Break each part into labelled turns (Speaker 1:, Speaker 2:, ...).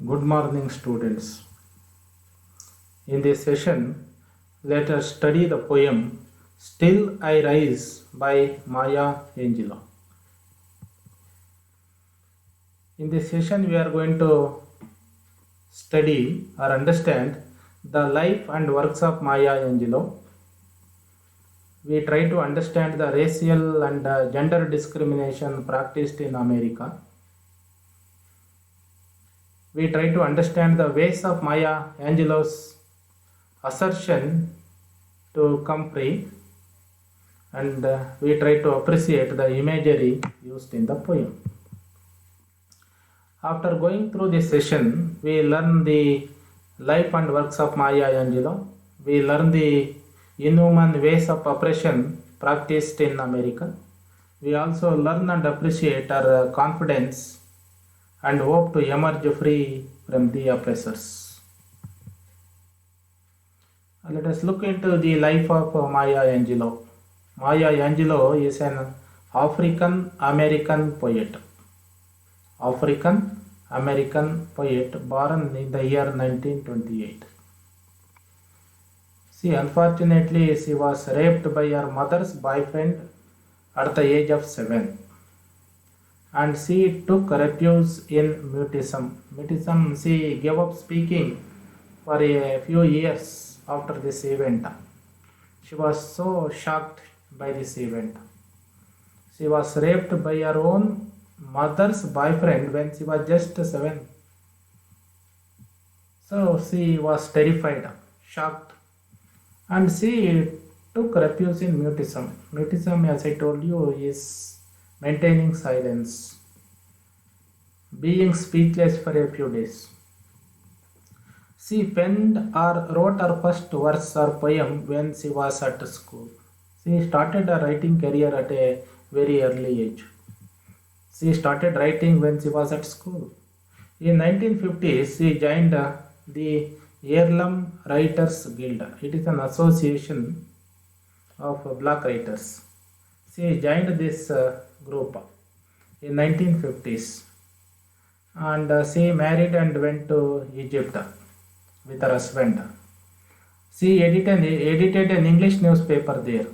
Speaker 1: Good morning, students. In this session, let us study the poem Still I Rise by Maya Angelou. In this session, we are going to study or understand the life and works of Maya Angelou. We try to understand the racial and gender discrimination practiced in America. We try to understand the ways of Maya Angelou's assertion to come free, and we try to appreciate the imagery used in the poem. After going through this session, we learn the life and works of Maya Angelou. We learn the inhuman ways of oppression practiced in America. We also learn and appreciate her confidence and hope to emerge free from the oppressors. Let us look into the life of Maya Angelou. Maya Angelou is an African American poet. African American poet born in the year 1928. Unfortunately, she was raped by her mother's boyfriend at the age of 7. And she took refuge in mutism. She gave up speaking for a few years after this event. She was so shocked by this event. She was raped by her own mother's boyfriend when she was just 7. So she was terrified, shocked, and she took refuge in mutism. Mutism, as I told you, is maintaining silence, being speechless for a few days. She penned or wrote her first verse or poem when she was at school. She started her writing career at a very early age. She started writing when she was at school. In 1950s, she joined the Harlem Writers Guild. It is an association of black writers. She joined this group in 1950s, and she married and went to Egypt with her husband. She edited an English newspaper there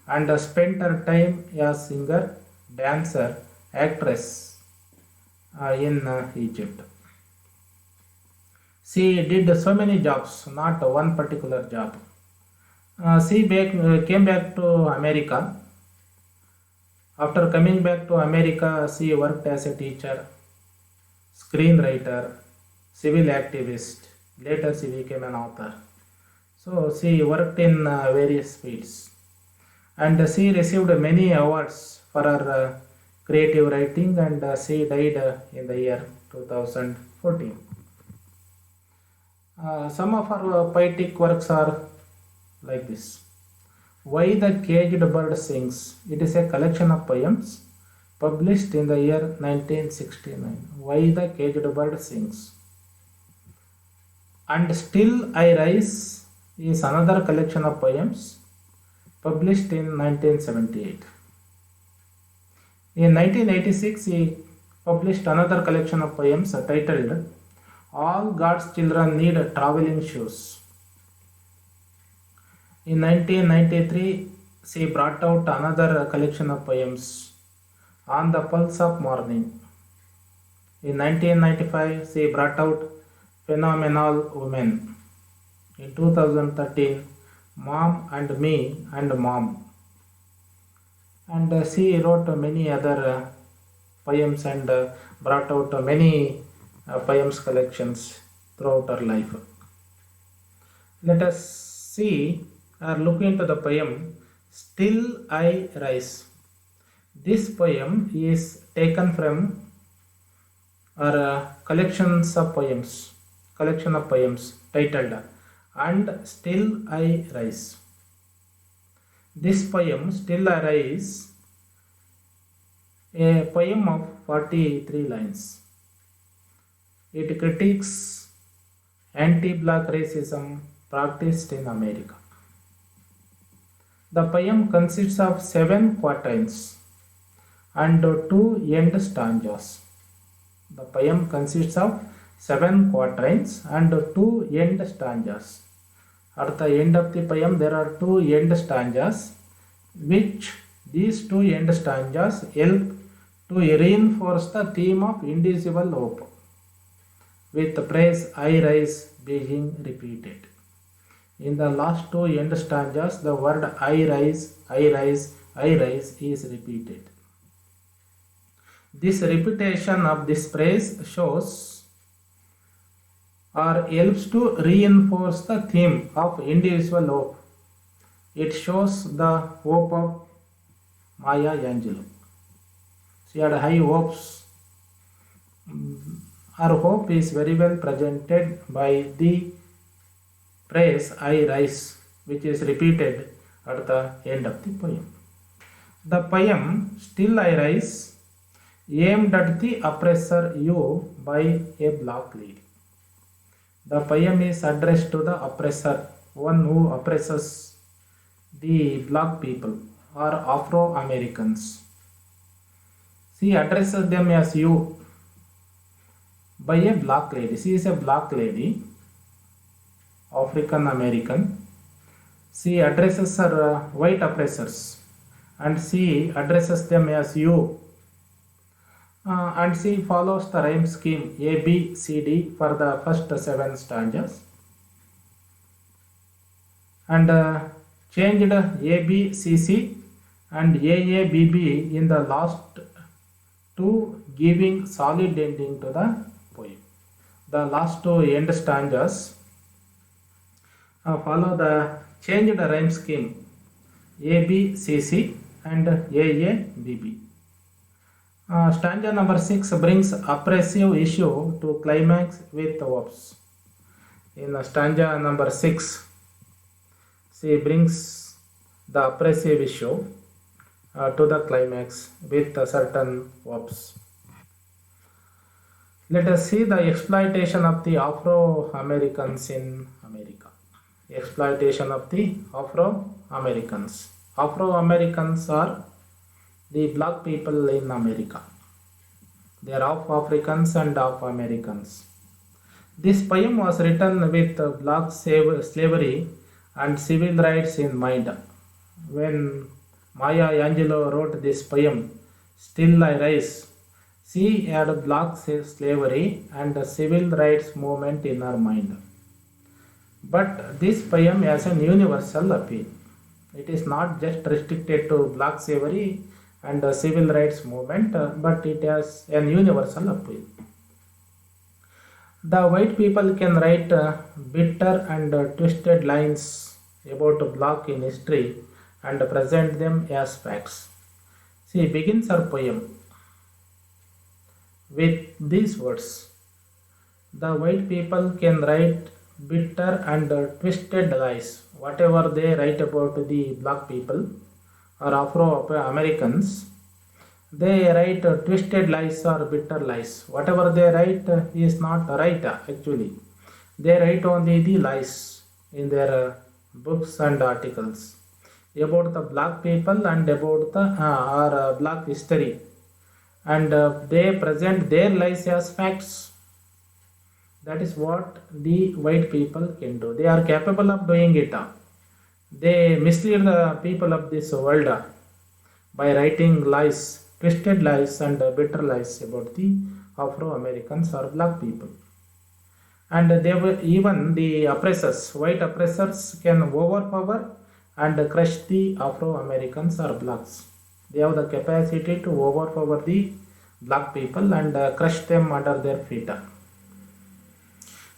Speaker 1: and spent her time as singer, dancer, actress in Egypt. She did so many jobs, not one particular job. She came back to America. After coming back to America, she worked as a teacher, screenwriter, civil activist. Later, she became an author. So, she worked in various fields. And she received many awards for her creative writing, and she died in the year 2014. Some of her poetic works are like this. Why the Caged Bird Sings. It is a collection of poems published in the year 1969. Why the Caged Bird Sings. And Still I Rise is another collection of poems published in 1978. In 1986, he published another collection of poems titled All God's Children Need Traveling Shoes. In 1993, she brought out another collection of poems, On the Pulse of Morning. In 1995, she brought out Phenomenal Women. In 2013, Mom and Me and Mom. And she wrote many other poems and brought out many poems collections throughout her life. Let us see or look into the poem Still I Rise. This poem is taken from our collection of poems titled And Still I Rise. This poem, Still I Rise, a poem of 43 lines. It critiques anti-black racism practiced in America. The poem consists of 7 quatrains and 2 end stanzas. The poem consists of 7 quatrains and 2 end stanzas. At the end of the poem, there are 2 end stanzas, which these 2 end stanzas help to reinforce the theme of indivisible hope, with the phrase I rise being repeated. In the last 2 end stanzas, the word I rise, I rise, I rise is repeated. This repetition of this phrase shows or helps to reinforce the theme of individual hope. It shows the hope of Maya Angelou. She had high hopes. Her hope is very well presented by the phrase I rise, which is repeated at the end of the poem. The poem Still I Rise aimed at the oppressor you by a black lady. The poem is addressed to the oppressor, one who oppresses the black people or Afro-Americans. She addresses them as you by a black lady. She is a black lady, African American. She addresses her white oppressors and she addresses them as you. And she follows the rhyme scheme A, B, C, D for the first 7 stanzas and changed A, B, C, C and A, B, B in the last 2, giving solid ending to the poem. The last 2 end stanzas follow the changed rhyme scheme A, B, C, C and A, B, B. Stanza number 6 brings oppressive issue to climax with hopes. In stanza number 6, she brings the oppressive issue to the climax with certain hopes. Let us see the exploitation of the Afro-Americans in America. Exploitation of the Afro-Americans. Afro-Americans are the black people in America. They are half Africans and half Americans. This poem was written with black slavery and civil rights in mind. When Maya Angelou wrote this poem, Still I Rise, she had black slavery and civil rights movement in her mind. But this poem has an universal appeal. It is not just restricted to black slavery and civil rights movement, but it has an universal appeal. The white people can write bitter and twisted lines about black in history and present them as facts. She begins her poem with these words: the white people can write bitter and twisted lies. Whatever they write about the black people or Afro-Americans, they write twisted lies or bitter lies. Whatever they write is not right actually. They write only the lies in their books and articles about the black people and about the black history, and they present their lies as facts. That is what the white people can do. They are capable of doing it. They mislead the people of this world by writing lies, twisted lies and bitter lies about the Afro-Americans or black people. And they were even the oppressors, white oppressors can overpower and crush the Afro-Americans or blacks. They have the capacity to overpower the black people and crush them under their feet.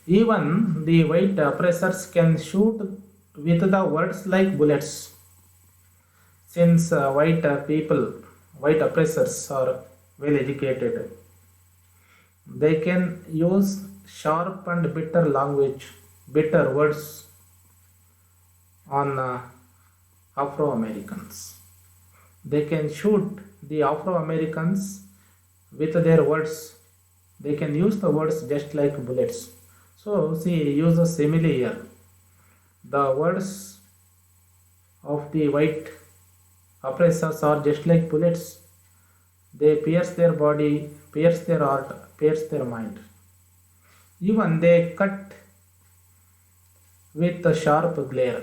Speaker 1: Even the white oppressors can shoot with the words like bullets. Since white oppressors are well educated, they can use sharp and bitter language, bitter words on Afro-Americans. They can shoot the Afro-Americans with their words. They can use the words just like bullets. So she uses simile here. The words of the white oppressors are just like bullets. They pierce their body, pierce their heart, pierce their mind. Even they cut with a sharp glare.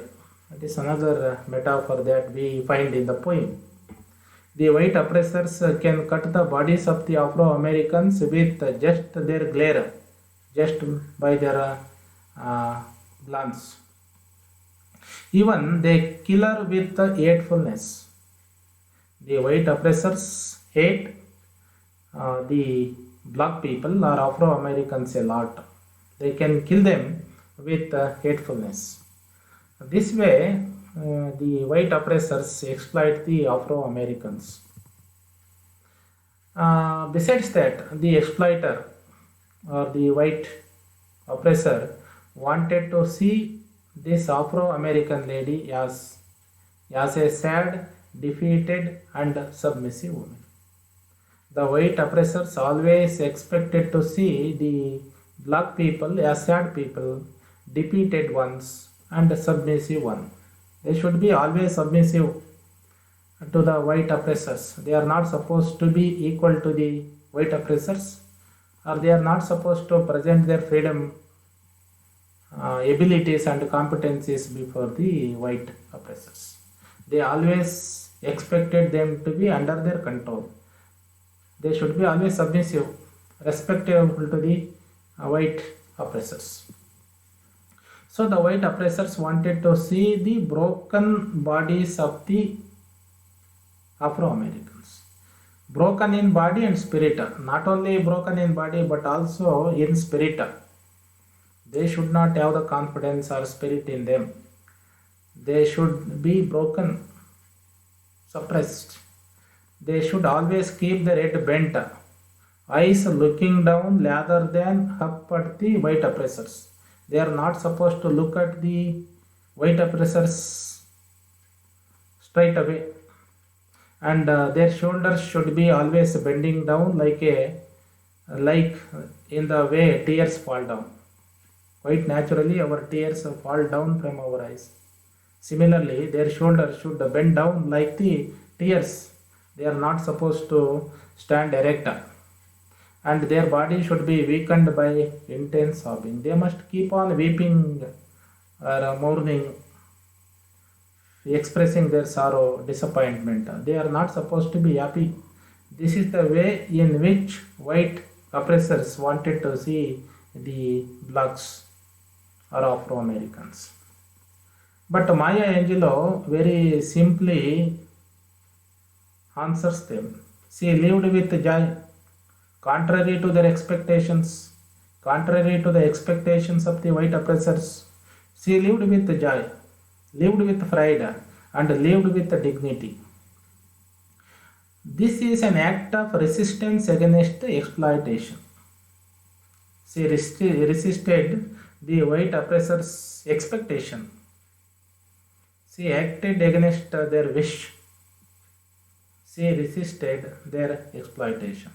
Speaker 1: That is another metaphor that we find in the poem. The white oppressors can cut the bodies of the Afro Americans with just their glare, just by their uh, glance. Even they kill her with the hatefulness. The white oppressors hate the black people or Afro Americans a lot. They can kill them with hatefulness. This way, the white oppressors exploit the Afro Americans. Besides that, the exploiter or the white oppressor wanted to see this Afro American lady as a sad, defeated, and submissive woman. The white oppressors always expected to see the black people as sad people, defeated ones, and submissive one. They should be always submissive to the white oppressors. They are not supposed to be equal to the white oppressors, or they are not supposed to present their freedom, abilities, and competencies before the white oppressors. They always expected them to be under their control. They should be always submissive, respectful to the white oppressors. So the white oppressors wanted to see the broken bodies of the Afro Americans. Broken in body and spirit. Not only broken in body but also in spirit. They should not have the confidence or spirit in them. They should be broken, suppressed. They should always keep their head bent, eyes looking down rather than up at the white oppressors. They are not supposed to look at the white oppressors straight away, and their shoulders should be always bending down like in the way tears fall down. Quite naturally, our tears fall down from our eyes. Similarly, their shoulders should bend down like the tears. They are not supposed to stand erect, and their body should be weakened by intense sobbing. They must keep on weeping or mourning, expressing their sorrow, disappointment. They are not supposed to be happy. This is the way in which white oppressors wanted to see the blacks or Afro Americans. But Maya Angelou very simply answers them. She lived with joy, contrary to their expectations, contrary to the expectations of the white oppressors. She lived with joy, lived with pride, and lived with dignity. This is an act of resistance against exploitation. She resisted the white oppressors' expectation. She acted against their wish. She resisted their exploitation,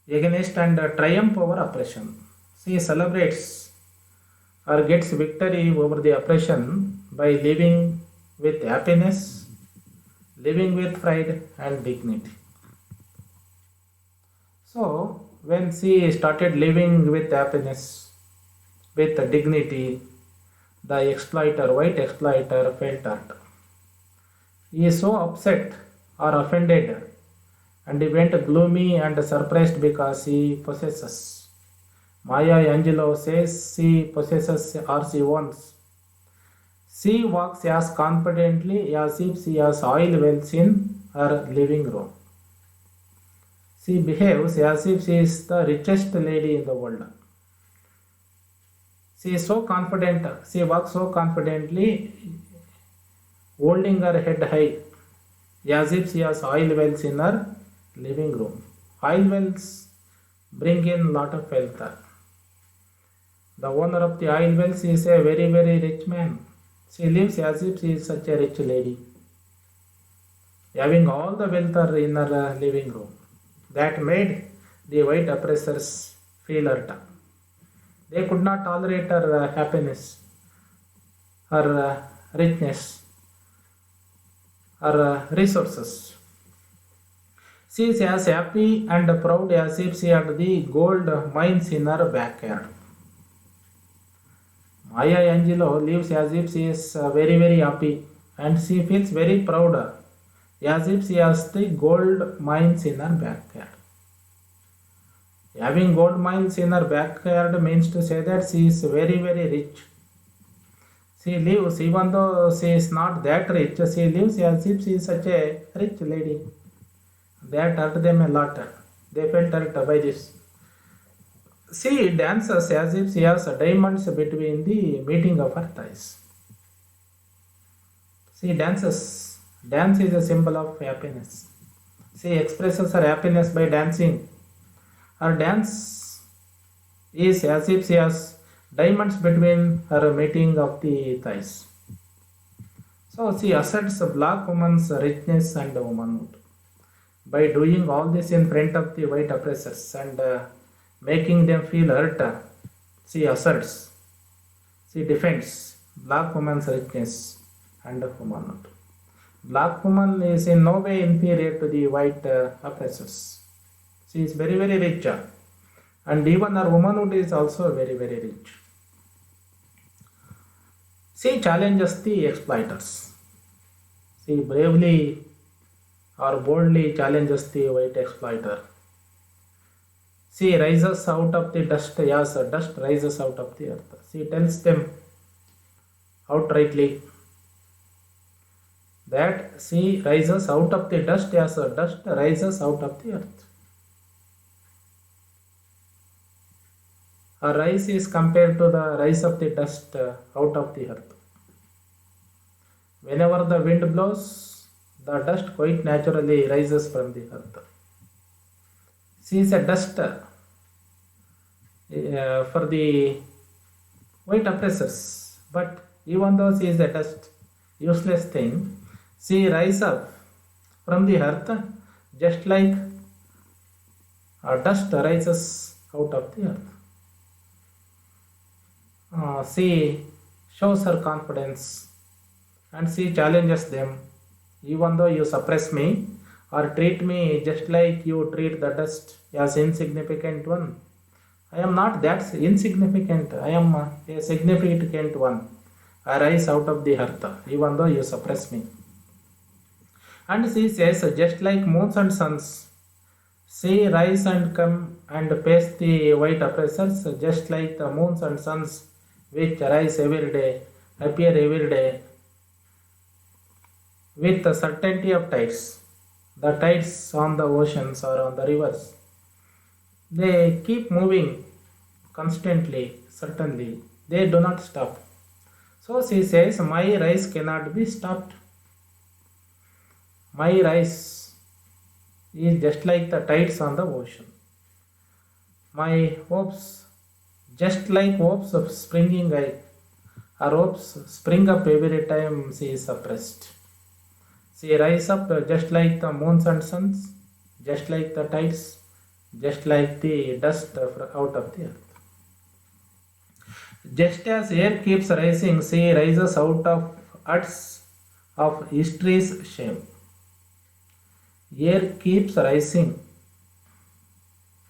Speaker 1: against and triumph over oppression. She celebrates or gets victory over the oppression by living with happiness, living with pride and dignity. So, when she started living with happiness, with dignity, the exploiter, white exploiter, felt hurt. He is so upset or offended, and he went gloomy and surprised because he possesses. Maya Angelou says she possesses or she wants. She walks as confidently as if she has oil wells in her living room. She behaves as if she is the richest lady in the world. She is so confident, she walks so confidently, holding her head high, as if she has oil wells in her living room. Oil wells bring in lot of wealth. The owner of the oil wells is a very, very rich man. She lives as if she is such a rich lady, having all the wealth in her living room. That made the white oppressors feel hurt. They could not tolerate her happiness, her richness, her resources. She is as happy and proud as if she had the gold mines in her backyard. Maya Angelou lives as if she is very very happy and she feels very proud, as if she has the gold mines in her backyard. Having gold mines in her backyard means to say that she is very very rich. She lives, even though she is not that rich, she lives as if she is such a rich lady. That hurt them a lot. They felt hurt by this. She dances as if she has diamonds between the meeting of her thighs. She dances. Dance is a symbol of happiness. She expresses her happiness by dancing. Her dance is as if she has diamonds between her meeting of the thighs. So she asserts a black woman's richness and womanhood by doing all this in front of the white oppressors and making them feel hurt. She asserts, she defends black woman's richness and womanhood. Black woman is in no way inferior to the white oppressors. She is very very rich, and even her womanhood is also very very rich. She challenges the exploiters. She bravely or boldly challenges the white exploiter. She rises out of the dust, yes, dust rises out of the earth. She tells them outrightly that she rises out of the dust, yes, dust rises out of the earth. Her rise is compared to the rise of the dust out of the earth. Whenever the wind blows, the dust quite naturally rises from the earth. She is a dust for the white oppressors, but even though she is a dust, useless thing, she rises up from the earth just like dust rises out of the earth. She shows her confidence and she challenges them. Even though you suppress me or treat me just like you treat the dust as insignificant one, I am not that insignificant. I am a significant one. I rise out of the earth, even though you suppress me. And she says, just like moons and suns, she rise and come and face the white oppressors, just like the moons and suns which rise every day, appear every day, with the certainty of tides. The tides on the oceans or on the rivers, they keep moving constantly, certainly. They do not stop. So she says, my rise cannot be stopped. My rise is just like the tides on the ocean. My hopes, just like hopes of springing up, her hopes spring up every time she is suppressed. She rises up just like the moons and suns, just like the tides, just like the dust out of the earth. Just as air keeps rising, she rises out of huts of history's shame. Air keeps rising.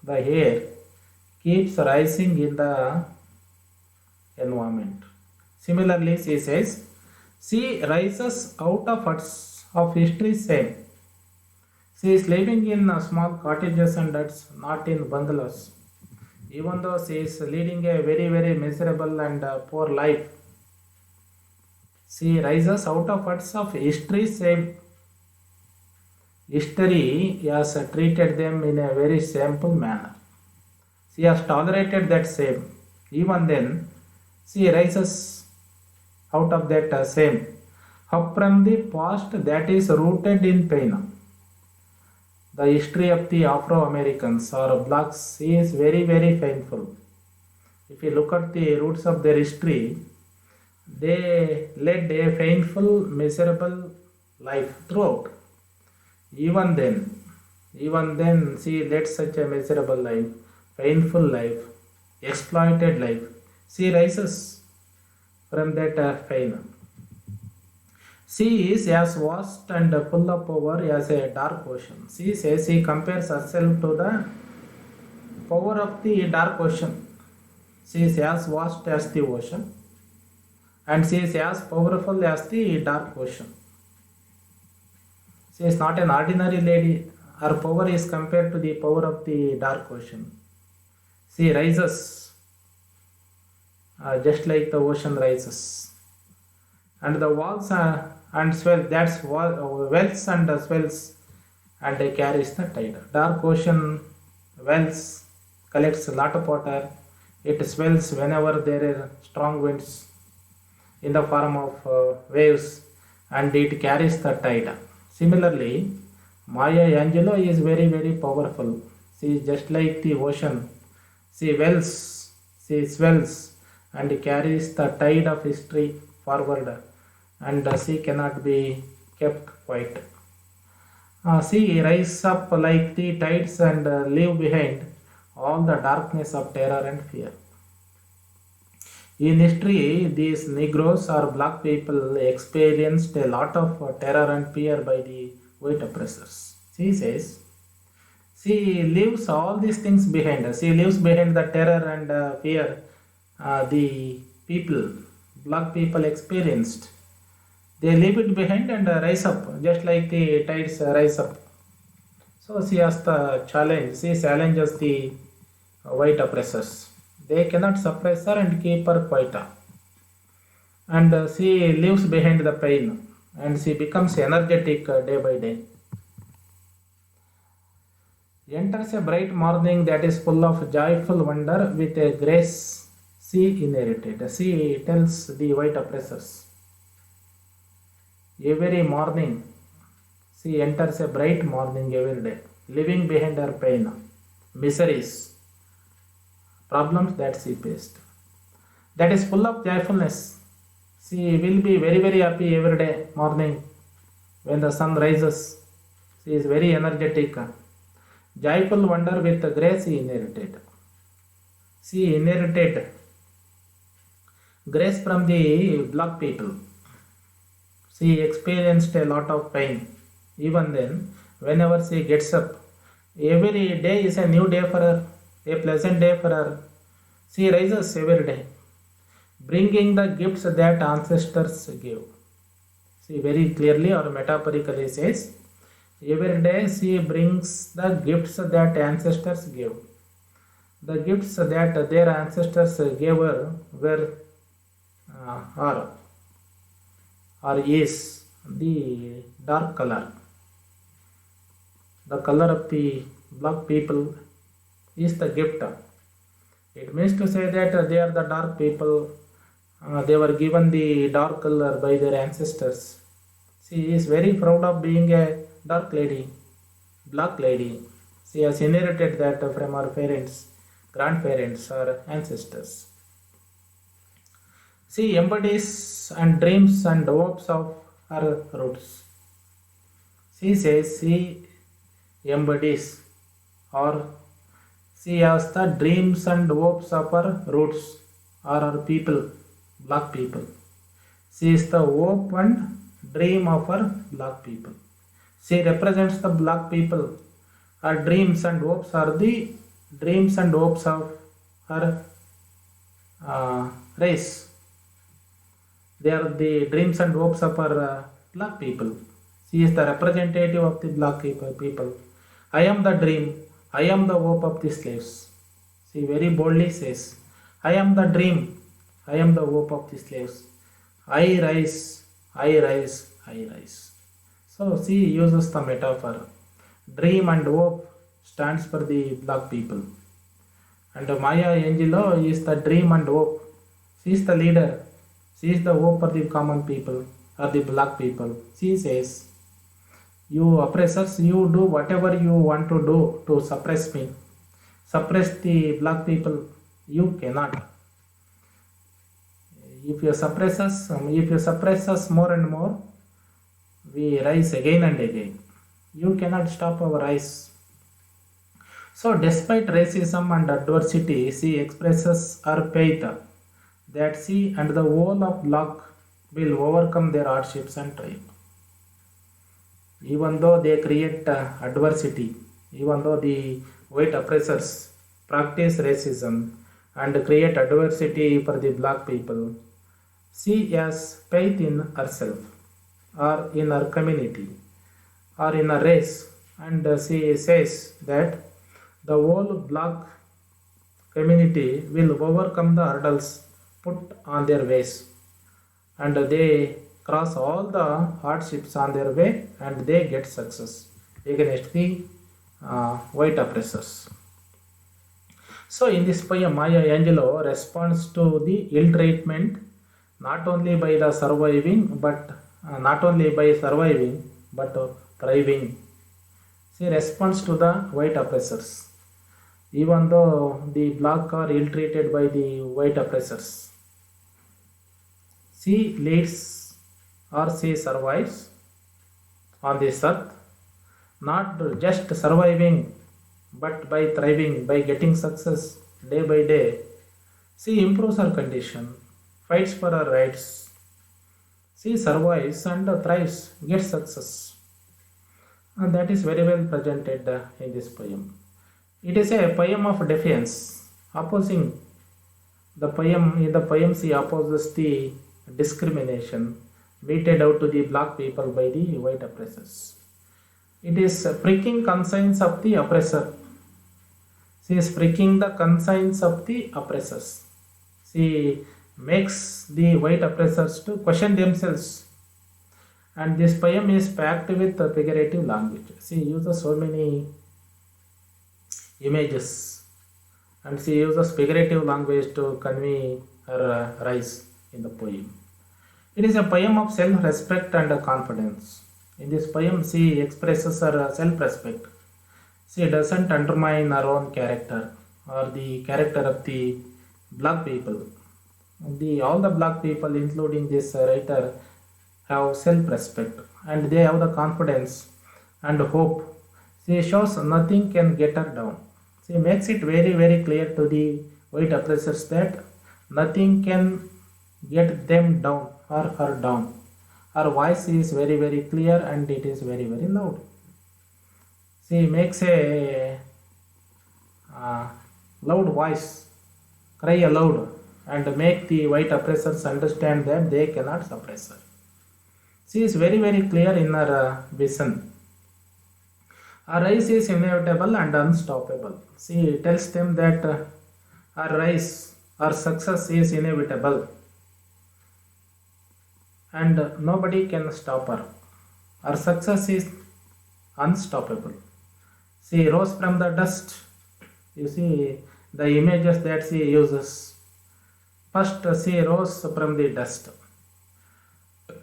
Speaker 1: The air keeps rising in the environment. Similarly, she says, she rises out of huts of history's shame. She is living in small cottages and huts, not in bungalows. Even though she is leading a very, very miserable and poor life, she rises out of huts of history's shame. History has treated them in a very shameful manner. She has tolerated that shame. Even then, she rises out of that shame, up from the past that is rooted in pain. The history of the Afro Americans or blacks is very, very painful. If you look at the roots of their history, they led a painful, miserable life throughout. Even then, she led such a miserable life, painful life, exploited life. She rises from that pain. She is as vast and full of power as a dark ocean. She says she compares herself to the power of the dark ocean. She is as vast as the ocean and she is as powerful as the dark ocean. She is not an ordinary lady. Her power is compared to the power of the dark ocean. She rises just like the ocean rises. And the walls and swell, that's wells and swells and carries the tide. Dark ocean wells collects a lot of water. It swells whenever there are strong winds in the form of waves, and it carries the tide. Similarly, Maya Angelou is very, very powerful. She is just like the ocean. She wells, she swells, and carries the tide of history forward, and she cannot be kept quiet. She rises up like the tides and leave behind all the darkness of terror and fear. In history, these Negroes or black people experienced a lot of terror and fear by the white oppressors. She says she leaves all these things behind her. She leaves behind the terror and fear the people, black people experienced. They leave it behind and rise up, just like the tides rise up. So she has the challenge. She challenges the white oppressors. They cannot suppress her and keep her quiet. And she leaves behind the pain, and she becomes energetic day by day. Enters a bright morning that is full of joyful wonder with a grace she inherited. She tells the white oppressors. Every morning she enters a bright morning every day, leaving behind her pain, miseries, problems that she faced. That is full of joyfulness. She will be very, very happy every day morning when the sun rises. She is very energetic. Joyful wonder with the grace she inherited. She inherited grace from the black people. She experienced a lot of pain. Even then, whenever she gets up, every day is a new day for her, a pleasant day for her. She rises every day, bringing the gifts that ancestors gave. She very clearly or metaphorically says, every day she brings the gifts that ancestors gave. The gifts that their ancestors gave her were are or is the dark color. The color of the black people is the gift. It means to say that they are the dark people. They were given the dark color by their ancestors. She is very proud of being a dark lady, black lady. She has inherited that from her parents, grandparents, or ancestors. She embodies and dreams and hopes of her roots. She says she embodies or she has the dreams and hopes of her roots or her people, black people. She is the hope and dream of her black people. She represents the black people. Her dreams and hopes are the dreams and hopes of her race. They are the dreams and hopes of our black people. She is the representative of the black people. I am the dream, I am the hope of the slaves. She very boldly says, I am the dream, I am the hope of the slaves. I rise, I rise, I rise. So she uses the metaphor. Dream and hope stands for the black people. And Maya Angelou is the dream and hope. She is the leader. She is the hope for the common people or the black people. She says, you oppressors, you do whatever you want to do to suppress me. Suppress the black people. You cannot. If you suppress us more and more, we rise again and again. You cannot stop our rise. So despite racism and adversity, she expresses her faith that she and the whole of black will overcome their hardships and triumph. Even though they create adversity, even though the white oppressors practice racism and create adversity for the black people, She has faith in herself or in her community or in a race, and she says that the whole black community will overcome the hurdles put on their ways, and they cross all the hardships on their way and they get success against the white oppressors. So, in this poem, Maya Angelou responds to the ill treatment not only by the surviving, but not only by surviving, but thriving. She responds to the white oppressors, even though the black are ill treated by the white oppressors. She leads or she survives on this earth, not just surviving but by thriving, by getting success day by day. She improves her condition, fights for her rights. She survives and thrives, gets success. And that is very well presented in this poem. It is a poem of defiance, opposing the poem. In the poem, she opposes the discrimination meted out to the black people by the white oppressors. It is pricking conscience of the oppressor. She is pricking the conscience of the oppressors. She makes the white oppressors to question themselves. And this poem is packed with figurative language. She uses so many images and she uses figurative language to convey her rise in the poem. It is a poem of self-respect and confidence. In this poem, she expresses her self-respect. She doesn't undermine her own character or the character of the black people. All the black people, including this writer, have self-respect and they have the confidence and hope. She shows nothing can get her down. She makes it very, very clear to the white oppressors that nothing can get them down or her down. Her voice is very, very clear and it is very, very loud. She makes a loud voice, cry aloud, and make the white oppressors understand that they cannot suppress her. She is very, very clear in her vision. Her rise is inevitable and unstoppable. She tells them that her rise, her success is inevitable and nobody can stop her. Her success is unstoppable. She rose from the dust. You see the images that she uses. First, she rose from the dust.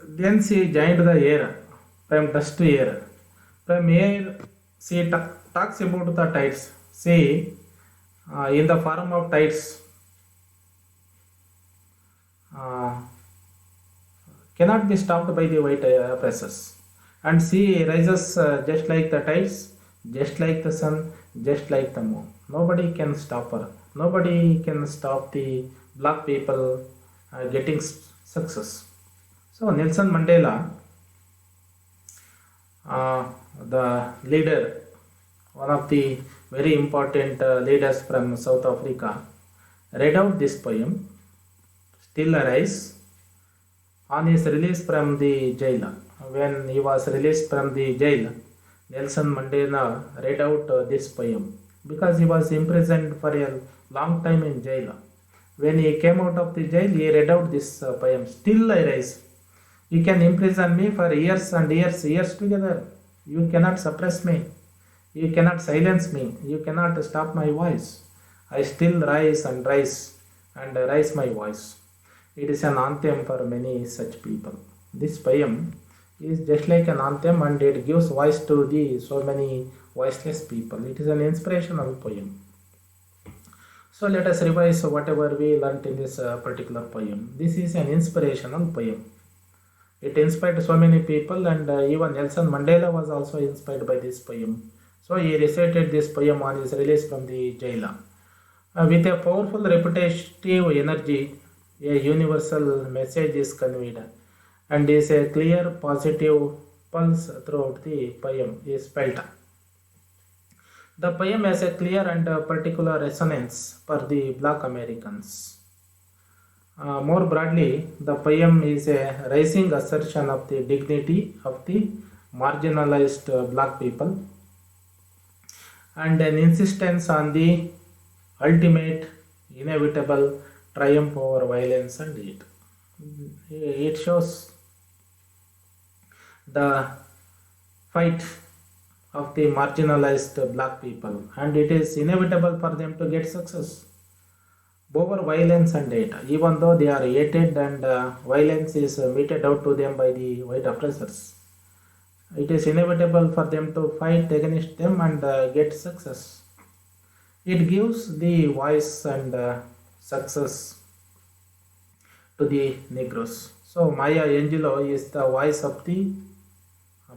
Speaker 1: Then she joined the air, from dust to air. From air, she talks about the tides. She, in the form of tides, cannot be stopped by the white oppressors. And she rises just like the tides, just like the sun, just like the moon. Nobody can stop her. Nobody can stop the black people getting success. So Nelson Mandela, the leader, one of the very important leaders from South Africa, read out this poem, Still Arise, on his release from the jail. When he was released from the jail, Nelson Mandela read out this poem because he was imprisoned for a long time in jail. When he came out of the jail, he read out this poem, Still I Rise. You can imprison me for years and years, years together. You cannot suppress me. You cannot silence me. You cannot stop my voice. I still rise and rise and raise my voice. It is an anthem for many such people. This poem is just like an anthem and it gives voice to the so many voiceless people. It is an inspirational poem. So let us revise whatever we learnt in this particular poem. This is an inspirational poem. It inspired so many people and even Nelson Mandela was also inspired by this poem. So he recited this poem on his release from the jail. With a powerful repetitive energy, a universal message is conveyed and is a clear positive pulse throughout the poem is felt. The poem has a clear and particular resonance for the black Americans. More broadly, the poem is a rising assertion of the dignity of the marginalized black people and an insistence on the ultimate, inevitable triumph over violence and hate. It shows the fight of the marginalized black people, and it is inevitable for them to get success over violence and hate, even though they are hated and violence is meted out to them by the white oppressors. It is inevitable for them to fight against them and get success. It gives the voice and success to the Negroes. So Maya Angelou is the voice of the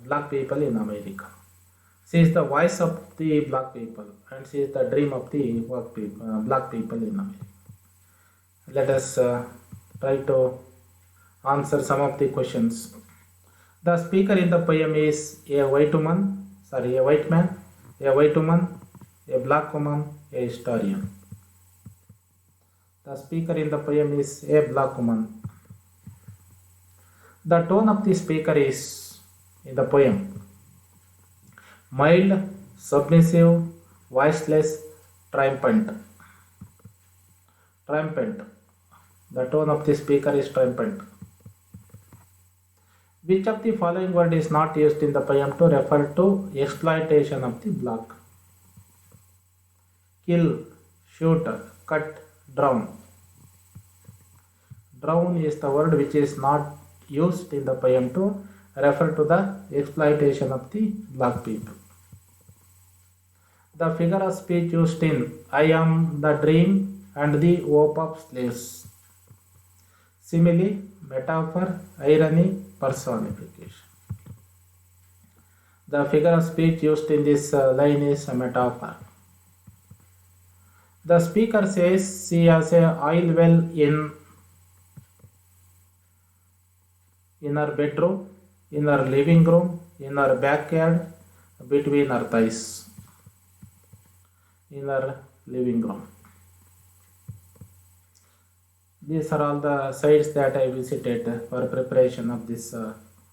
Speaker 1: black people in America. She is the voice of the black people, and she is the dream of the black people in America. Let us try to answer some of the questions. The speaker in the poem is a white man, a white woman, a black woman, a historian. The speaker in the poem is a black woman. The tone of the speaker is in the poem mild, submissive, voiceless, triumphant. Triumphant. The tone of the speaker is triumphant. Which of the following word is not used in the poem to refer to exploitation of the black? Kill, shoot, cut, drown. Drown is the word which is not used in the poem to refer to the exploitation of the black people. The figure of speech used in I am the dream and the hope of slaves. Simile, metaphor, irony, personification. The figure of speech used in this line is a metaphor. The speaker says she has a oil well in her bedroom, in her living room, in her backyard, between her thighs. In her living room. These are all the sites that I visited for preparation of this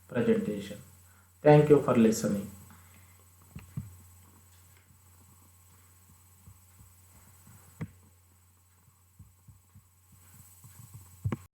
Speaker 1: presentation. Thank you for listening.